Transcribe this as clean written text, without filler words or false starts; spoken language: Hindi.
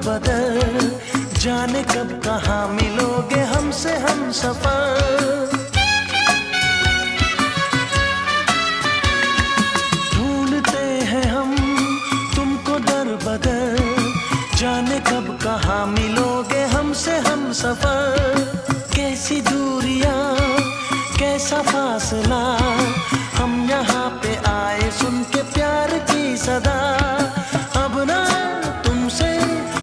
बदर, जाने कब कहाँ मिलोगे हमसे हम सफर। ढूंढते हैं हम तुमको दर बदर, जाने कब कहाँ मिलोगे हमसे हम सफर। कैसी दूरियां कैसा फासला,